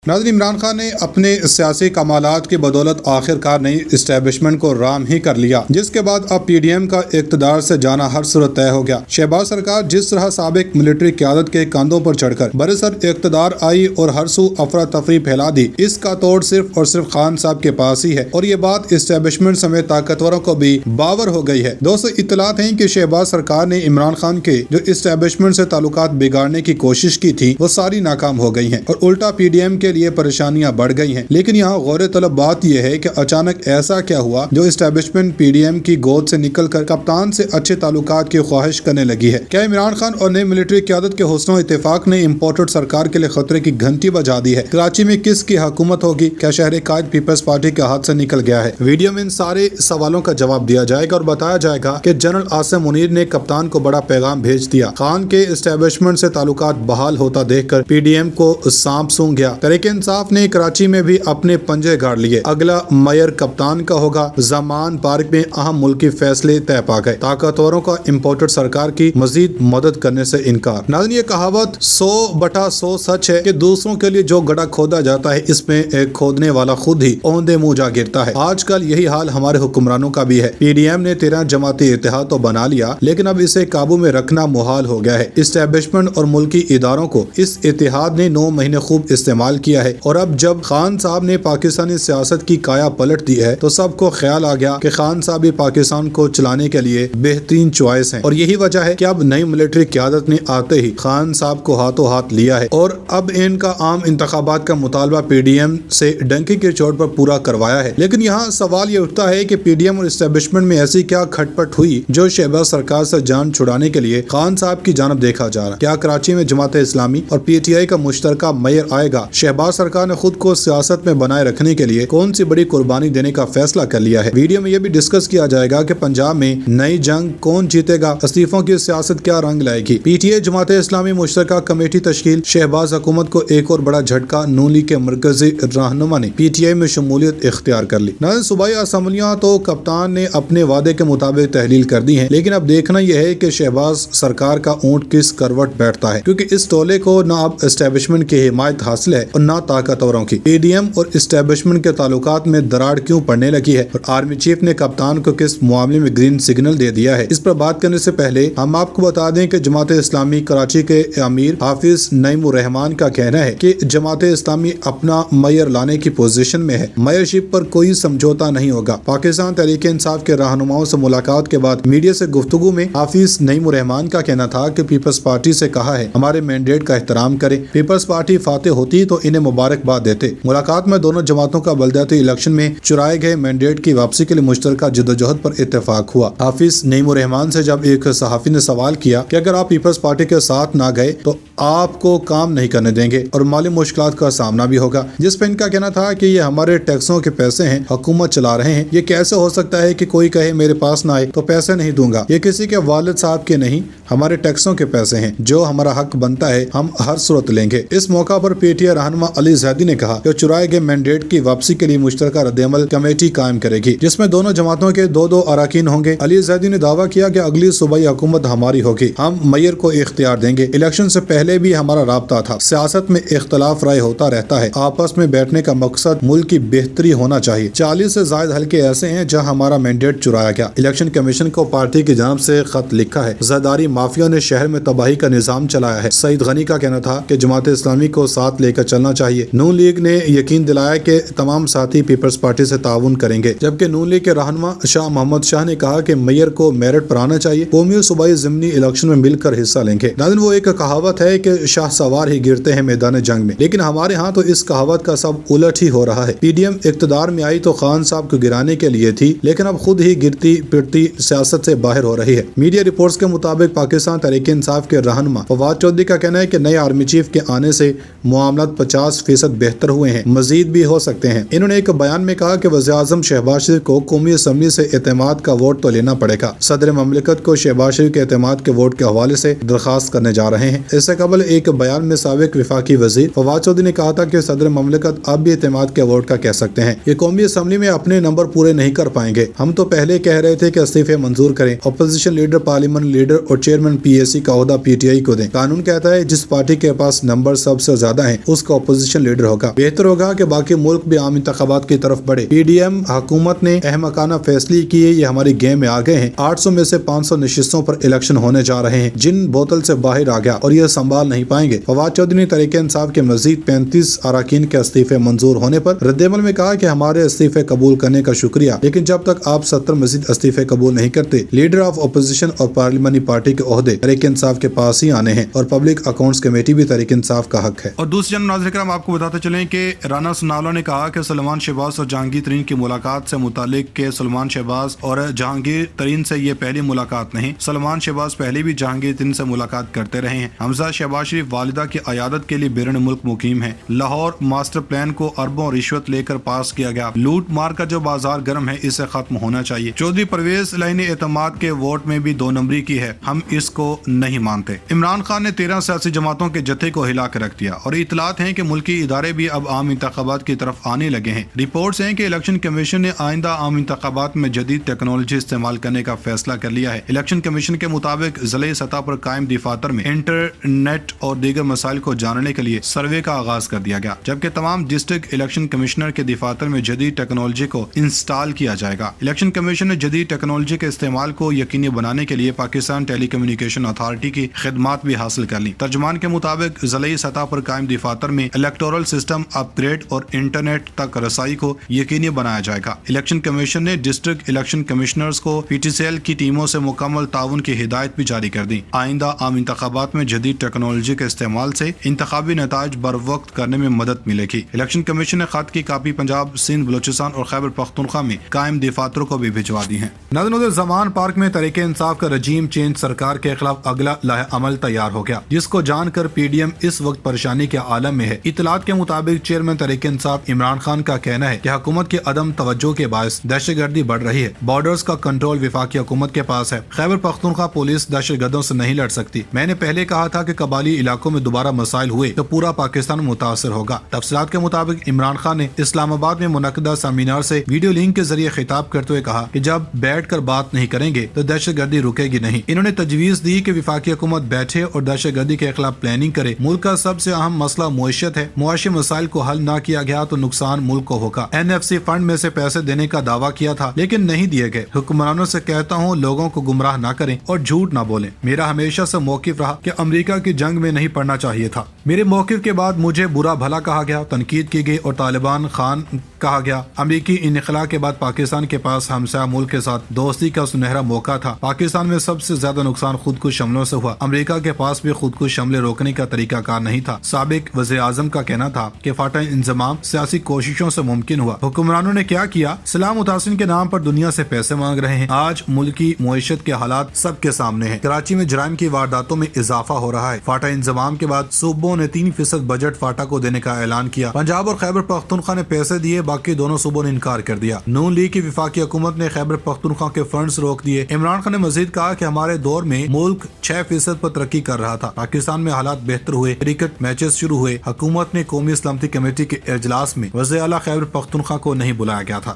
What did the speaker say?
नाज़रीन, इमरान खान ने अपने सियासी कमालात की बदौलत आखिरकार नई इस्टेब्लिशमेंट को राम ही कर लिया, जिसके बाद अब PDM का इक़्तिदार से जाना हर सूरत तय हो गया। शहबाज सरकार जिस तरह साबिक मिलिट्री क़यादत के कंधों पर चढ़कर बरसर इक़्तिदार आई और हर सू अफरा तफरी फैला दी, इसका तोड़ सिर्फ और सिर्फ खान साहब के पास ही है और ये बात इस्टेब्लिशमेंट समेत ताकतवरों को भी बावर हो गई है। दोस्तों, इत्तलात हैं कि शहबाज सरकार ने इमरान खान के जो इस्टेब्लिशमेंट से ताल्लुकात बिगाड़ने की कोशिश की थी वो सारी नाकाम हो गई हैं और उल्टा PDM के लिए परेशानियां बढ़ गई हैं। लेकिन यहाँ गौर तलब बात यह है कि अचानक ऐसा क्या हुआ जो इस्टेब्लिशमेंट PDM की गोद से निकलकर कप्तान से अच्छे ताल्लुकात की ख्वाहिश करने लगी है। क्या इमरान खान और नई मिलिट्री क़यादत के हुस्न इत्तेफाक ने इम्पोर्टेड सरकार के लिए खतरे की घंटी बजा दी है? कराची में किसकी हुकूमत होगी? क्या शहर कायद पीपल्स पार्टी के हाथ से निकल गया है? वीडियो में इन सारे सवालों का जवाब दिया जाएगा और बताया जाएगा कि जनरल आसिम मुनीर ने कप्तान को बड़ा पैगाम भेज दिया। खान के इस्टेब्लिशमेंट से ताल्लुकात बहाल होता देखकर PDM को सांप सूंघ गया। तहरीक इंसाफ ने कराची में भी अपने पंजे गाड़ लिए। अगला मेयर कप्तान का होगा। ज़मान पार्क में अहम मुल्की फैसले तय पा गए। ताकतवरों का इम्पोर्टेड सरकार की मजीद मदद करने से इनकार। नाज़रीन, ये कहावत 100/100 सच है कि दूसरों के लिए जो गड्ढा खोदा जाता है इसमें एक खोदने वाला खुद ही औंधे मुंह जा गिरता है। आजकल यही हाल हमारे हुक्मरानों का भी है। PDM ने 13 जमाती इत्तेहाद तो बना लिया, लेकिन अब इसे काबू में रखना मुहाल हो गया है। इस्टेब्लिशमेंट और मुल्की इदारों को इस इत्तेहाद ने 9 महीने खूब इस्तेमाल किया है और अब जब खान साहब ने पाकिस्तानी सियासत की काया पलट दी है तो सबको ख्याल आ गया कि खान साहब भी पाकिस्तान को चलाने के लिए बेहतरीन चॉइस हैं और यही वजह है कि अब नई मिलिट्री क़यादत ने आते ही खान साहब को हाथों हाथ लिया है और अब इनका आम इंतखाबात का मुतालबा PDM से डंकी की चोट पर पूरा करवाया है। लेकिन यहाँ सवाल ये उठता है कि PDM और इस्टेब्लिशमेंट में ऐसी क्या खटपट हुई जो शहबाज सरकार से जान छुड़ाने के लिए खान साहब की जानब देखा जा रहा? क्या कराची में जमात इस्लामी और PTI का मुश्तरका मेयर आएगा? शहबाज सरकार ने खुद को सियासत में बनाए रखने के लिए कौन सी बड़ी कुर्बानी देने का फैसला कर लिया है? वीडियो में यह भी डिस्कस किया जाएगा कि पंजाब में नई जंग कौन जीतेगा, इस्तीफों की सियासत क्या रंग लाएगी, PTI जमात इस्लामी मुश्तरका कमेटी तश्कील, शहबाज हुकूमत को एक और बड़ा झटका, नून लीग के मरकजी रहनुमा ने PTI में शमूलियत इख्तियार कर ली। नाज़रीन, सूबाई असम्बलियां तो कप्तान ने अपने वादे के मुताबिक तहलील कर दी है, लेकिन अब देखना यह है कि शहबाज सरकार का ऊंट किस करवट बैठता है, क्योंकि इस टोले को न अब एस्टेब्लिशमेंट की हिमायत हासिल है और न ताकतवरों की। PDM और एस्टेब्लिशमेंट के ताल्लुकात में दरार क्यों पड़ने लगी है और आर्मी चीफ ने कप्तान को किस मामले में ग्रीन सिग्नल दे दिया है? इस पर बात करने से पहले हम आपको बता दें कि जमात इस्लामी कराची के अमीर हाफिज नईमुर रहमान का कहना है कि जमात इस्लामी अपना मेयर लाने की पोजीशन में है। मेयरशिप पर कोई समझौता नहीं होगा। पाकिस्तान तहरीक इंसाफ के रहनुमाओं से मुलाकात के बाद मीडिया से गुफ्तगू में हाफिज नईमुर रहमान का कहना था कि पीपल्स पार्टी से कहा है हमारे मैंडेट का एहतराम करें। पीपल्स पार्टी फातेह होती तो इन्हें मुबारकबाद देते। मुलाकात में दोनों जमातों का बलदियाती इलेक्शन में चुराए गए मैंडेट की वापसी के लिए मुश्तरका जद्दोजहद पर इत्तेफाक हुआ। हाफिज नईमुर रहमान से जब एक सहाफी ने सवाल किया कि अगर आप पीपल्स पार्टी के साथ ना गए तो आपको काम नहीं करने देंगे और माली मुश्किलात का सामना भी होगा, जिस पर इनका कहना था कि ये हमारे टैक्सों के पैसे हैं, हुकूमत चला रहे हैं, ये कैसे हो सकता है कि कोई कहे मेरे पास ना आए तो पैसे नहीं दूंगा, ये किसी के वालिद साहब के नहीं, हमारे टैक्सों के पैसे हैं, जो हमारा हक बनता है हम हर सूरत लेंगे। इस मौका पर PTI रहनुमा अली जैदी ने कहा कि चुराए गए मैंडेट की वापसी के लिए मुश्तरका रद्द-ए-अमल कमेटी कायम करेगी, जिसमें दोनों जमातों के 2-2 अरकान होंगे। अली जैदी ने दावा किया कि अगली सूबाई हुकूमत हमारी होगी, हम मेयर को इख्तियार देंगे। इलेक्शन से पहले भी हमारा राब्ता था। सियासत में इख्तलाफ राय होता रहता है, आपस में बैठने का मकसद मुल्क की बेहतरी होना चाहिए। 40 से ज्यादा हल्के ऐसे हैं जहां हमारा मैंडेट चुराया गया। इलेक्शन कमीशन को पार्टी की जानब से खत लिखा है। जरदारी माफिया ने शहर में तबाही का निजाम चलाया है। सईद गनी का कहना था कि जमात इस्लामी को साथ लेकर चलना चाहिए। नून लीग ने यकीन दिलाया कि तमाम साथी पीपल्स पार्टी से ताउन करेंगे, जबकि नून लीग के रहनुमा शाह मोहम्मद शाह ने कहा कि मेयर को मेरिट पर आना चाहिए, कौमी और सूबाई ज़िमनी इलेक्शन में मिलकर हिस्सा लेंगे। नाज़रीन, वो एक कहावत है कि शाह सवार ही गिरते हैं मैदान जंग में, लेकिन हमारे यहाँ तो इस कहावत का सब उलट ही हो रहा है। PDM इक़्तिदार में आई तो खान साहब को गिराने के लिए थी, लेकिन अब खुद ही गिरती पिटती सियासत से बाहर हो रही है। मीडिया रिपोर्ट्स के मुताबिक पाकिस्तान तहरीक इंसाफ के रहनुमा फवाद चौधरी का कहना है कि नए आर्मी चीफ के आने से मामलात 50% बेहतर हुए हैं, मजीद भी हो सकते हैं। इन्होंने एक बयान में कहा कि वज़ीर-ए-आज़म शहबाज शरीफ को कौमी असम्बली से एतमाद का वोट तो लेना पड़ेगा। सदर ममलिकत को शहबाज शरीफ के एतमाद के वोट के हवाले से दरखास्त करने जा रहे हैं। इससे कबल एक बयान में साबिक विफाकी वजीर फवाद चौधरी ने कहा था कि सदर ममलिकत अब भी एतमाद के वोट का कह सकते हैं, ये कौमी असम्बली में अपने नंबर पूरे नहीं कर पाएंगे। हम तो पहले कह रहे थे कि इस्तीफे मंजूर करें, अपोजिशन लीडर, पार्लियामेंट लीडर और चेयरमैन PAC का ओहदा PTI को दें। कानून कहता है जिस पार्टी के पास नंबर सबसे ज्यादा है उसका اپوزیشن لیڈر ہوگا۔ بہتر ہوگا کہ باقی ملک بھی عام انتخابات کی طرف بڑھے۔ پی ڈی ایم حکومت نے احمقانہ فیصلے کیے، یہ ہماری گیم میں آ گئے ہیں۔ 800 میں سے 500 نشستوں پر الیکشن ہونے جا رہے ہیں، جن بوتل سے باہر آ گیا اور یہ سنبھال نہیں پائیں گے۔ فواد چودھری نے تحریک انصاف کے مزید 35 اراکین کے استعفے منظور ہونے پر رد عمل میں کہا کہ ہمارے استعفے قبول کرنے کا شکریہ، لیکن جب تک آپ 70 مزید استعفے قبول نہیں کرتے، لیڈر آف اپوزیشن اور پارلیمانی پارٹی کے عہدے تحریک انصاف کے پاس ہی آنے ہیں، اور پبلک اکاؤنٹس کمیٹی بھی تحریک انصاف کا حق ہے۔ اور دوسری جانب ناظرین کرام، آپ کو بتاتے چلیں کہ رانا ثناءاللہ نے کہا کہ سلمان شہباز اور جہانگیر ترین کی ملاقات سے متعلق کہ سلمان شہباز اور جہانگیر ترین سے یہ پہلی ملاقات نہیں، سلمان شہباز پہلے بھی جہانگیر ترین سے ملاقات کرتے رہے ہیں۔ حمزہ شہباز شریف والدہ کی عیادت کے لیے بیرون ملک مقیم ہیں۔ لاہور ماسٹر پلان کو اربوں رشوت لے کر پاس کیا گیا۔ لوٹ مار کا جو بازار گرم ہے، اسے ختم ہونا چاہیے۔ چودھری پرویز لائن اعتماد کے ووٹ میں بھی 2 نمبری کی ہے، ہم اس کو نہیں مانتے۔ عمران خان نے 13 سیاسی جماعتوں کے جتھے کو ہلا کے رکھ دیا، اور اطلاعات ہیں کہ ملکی ادارے بھی اب عام انتخابات کی طرف آنے لگے ہیں۔ رپورٹس ہیں کہ الیکشن کمیشن نے آئندہ عام انتخابات میں جدید ٹیکنالوجی استعمال کرنے کا فیصلہ کر لیا ہے۔ الیکشن کمیشن کے مطابق ضلعی سطح پر قائم دفاتر میں انٹرنیٹ اور دیگر مسائل کو جاننے کے لیے سروے کا آغاز کر دیا گیا، جبکہ تمام ڈسٹرکٹ الیکشن کمشنر کے دفاتر میں جدید ٹیکنالوجی کو انسٹال کیا جائے گا۔ الیکشن کمیشن نے جدید ٹیکنالوجی کے استعمال کو یقینی بنانے کے لیے پاکستان ٹیلی کمیونیکیشن اتھارٹی کی خدمات بھی حاصل کر لی۔ ترجمان کے مطابق ضلعی سطح پر قائم دفاتر میں الیکٹورل سسٹم اپ گریڈ اور انٹرنیٹ تک رسائی کو یقینی بنایا جائے گا۔ الیکشن کمیشن نے ڈسٹرکٹ الیکشن کمشنرز کو پی ٹی سی ایل کی ٹیموں سے مکمل تعاون کی ہدایت بھی جاری کر دی۔ آئندہ عام انتخابات میں جدید ٹیکنالوجی کے استعمال سے انتخابی نتائج بر وقت کرنے میں مدد ملے گی۔ الیکشن کمیشن نے خط کی کاپی پنجاب، سندھ، بلوچستان اور خیبر پختونخوا میں قائم دفاتروں کو بھی بھجوا دی ہیں۔ ناظرین، زمان پارک میں تحریک انصاف کا رجیم چینج سرکار کے خلاف اگلا لائحہ عمل تیار ہو گیا، جس کو جان کر پی ڈی ایم اس وقت پریشانی کے عالم میں ہے۔ اطلاعات کے مطابق چیئرمین تحریک انصاف عمران خان کا کہنا ہے کہ حکومت کی عدم توجہ کے باعث دہشت گردی بڑھ رہی ہے۔ بارڈرز کا کنٹرول وفاقی حکومت کے پاس ہے۔ خیبر پختونخوا پولیس دہشت گردوں سے نہیں لڑ سکتی۔ میں نے پہلے کہا تھا کہ قبائلی علاقوں میں دوبارہ مسائل ہوئے تو پورا پاکستان متاثر ہوگا۔ تفصیلات کے مطابق عمران خان نے اسلام آباد میں منعقدہ سیمینار سے ویڈیو لنک کے ذریعے خطاب کرتے ہوئے کہا کہ جب بیٹھ کر بات نہیں کریں گے تو دہشت گردی رکے گی نہیں۔ انہوں نے تجویز دی کہ وفاقی حکومت بیٹھے اور دہشت گردی کے خلاف پلاننگ کرے۔ ملک کا سب سے اہم مسئلہ معیشت ہے۔ معاشی مسائل کو حل نہ کیا گیا تو نقصان ملک کو ہوگا۔ NFC فنڈ میں سے پیسے دینے کا دعویٰ کیا تھا لیکن نہیں دیے گئے۔ حکمرانوں سے کہتا ہوں لوگوں کو گمراہ نہ کریں اور جھوٹ نہ بولیں۔ میرا ہمیشہ سے موقف رہا کہ امریکہ کی جنگ میں نہیں پڑنا چاہیے تھا۔ میرے موقف کے بعد مجھے برا بھلا کہا گیا، تنقید کی گئی اور طالبان خان کہا گیا۔ امریکی انخلا کے بعد پاکستان کے پاس ہمسایہ ملک کے ساتھ دوستی کا سنہرا موقع تھا۔ پاکستان میں سب سے زیادہ نقصان خود کش حملوں سے ہوا۔ امریکہ کے پاس بھی خود کش حملے روکنے کا طریقہ کار نہیں تھا۔ سابق وزیر اعظم کا کہنا تھا کہ فاتح انضمام سیاسی کوششوں سے ممکن ہوا۔ حکمرانوں نے کیا کیا؟ سلام متحسن کے نام پر دنیا سے پیسے مانگ رہے ہیں۔ آج ملک کی معیشت کے حالات سب کے سامنے ہیں۔ کراچی میں جرائم کی وارداتوں میں اضافہ ہو رہا ہے۔ فاتح انضمام کے بعد صوبوں نے 3% بجٹ فاٹا کو دینے کا اعلان کیا۔ پنجاب اور خیبر پختونخوا نے پیسے دیے، باقی دونوں صوبوں نے انکار کر دیا۔ نون لیگ کی وفاقی حکومت نے خیبر پختونخوا کے فنڈز روک دیے۔ عمران خان نے مزید کہا کہ ہمارے دور میں ملک 6% پر ترقی کر رہا تھا۔ پاکستان میں حالات بہتر ہوئے، کرکٹ میچز شروع ہوئے۔ حکومت نے قومی سلامتی کمیٹی کے اجلاس میں وزیر اعلیٰ خیبر پختونخوا کو نہیں بلایا گیا تھا۔